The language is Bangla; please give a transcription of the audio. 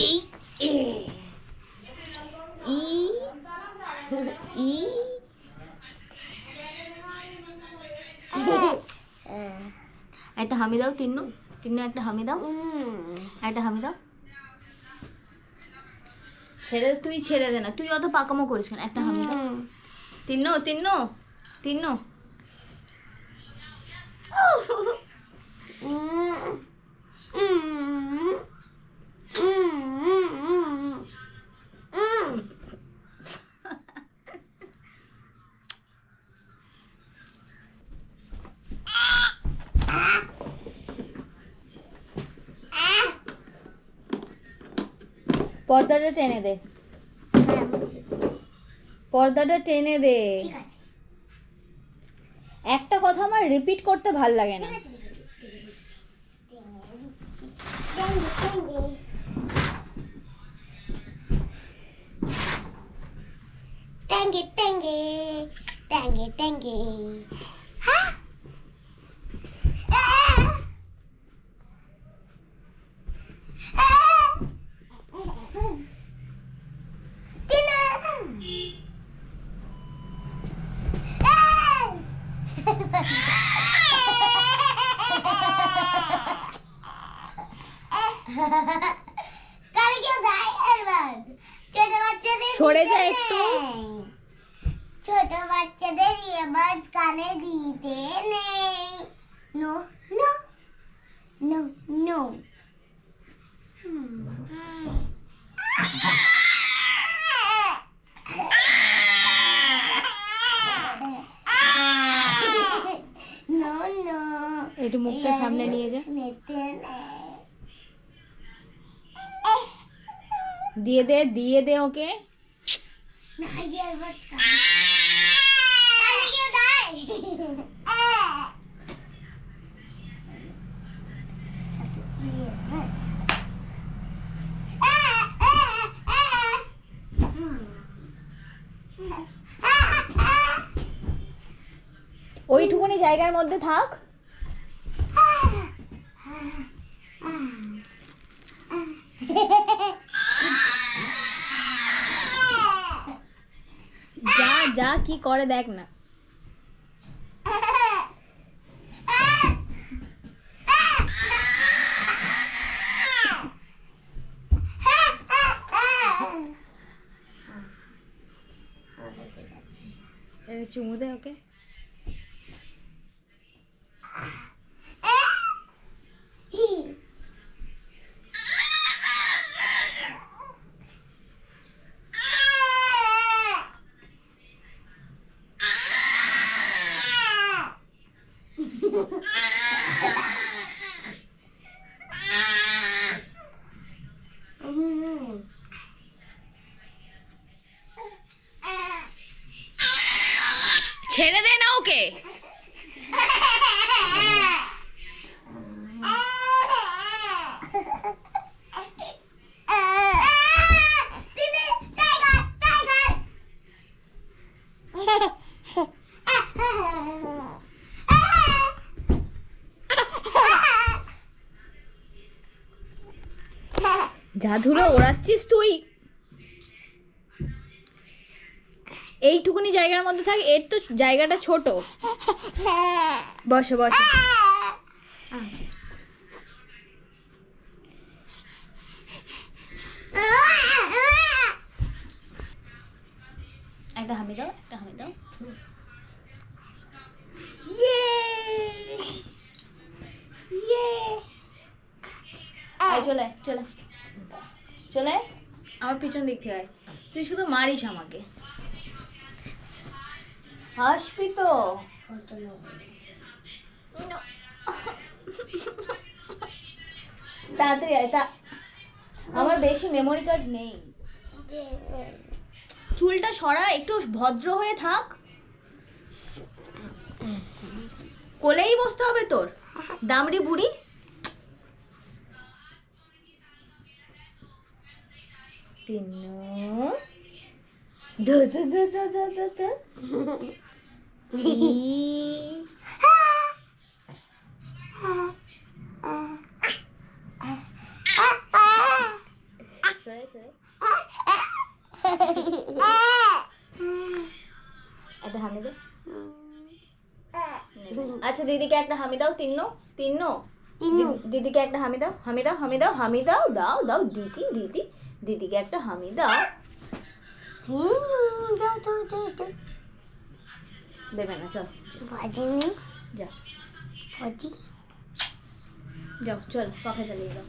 এই একটা হামি দাও। তিন্নু একটা হামি দাও। একটা হামি দাও। তুই ছেড়ে দে না, তুই অত পাকামো করিস কেন। একটা হামি দাও। তিন্নু পর্দাটা টেনে দে, পর্দাটা টেনে দে। একটা কথা আমার রিপিট করতে ভাল লাগে না। Tangy, tangy, tangy, tangy. Huh? সরে যা একটু। ছোট বাচ্চাদের ইয়ারবাডস কানে দিতে নেই। No no no no. No no. একটু মুখটা সামনে নিয়ে যা। দিয়ে দে ওকে। না ইয়ারবাডস কানে কেউ দেয়। ওইটুকুনি জায়গার মধ্যে থাক। যা যা কি করে দেখ না। চুমু দে ওকে। ছেড়ে দে না ওকে। যা ধুলো ওড়াচ্ছিস তুই। এইটুকুনি জায়গার মধ্যে থাক। এর তো জায়গাটা ছোট। বসো বসো। একটা হামি দাও। একটা হামি দাও। চলে চলে চলে আমার পিছন দিক থেকে আয়। তুই শুধু মারিস আমাকে। হাসবি তো। তাড়াতাড়ি আয়। আমার বেশি মেমোরি কার্ড নেই। চুলটা সরা, একটু ভদ্র হয়ে থাক। কোলেই বসতে হবে তোর, দামড়ি বুড়ি। তিন্নু দো দো দো দো দো দো দো। একটা হামি দাও। আচ্ছা দিদিকে একটা হামি দাও, তিন্নো তিন্নো। দিদিকে একটা হামি দাও, হামি দাও, হামি দাও, হামি দাও, দাও দাও দিদি দিদি, দিদিকে একটা হামি দাও। দেবে না, চল বাজেনি যাও বাজি যাও, চল পাখা চালিয়ে দাও।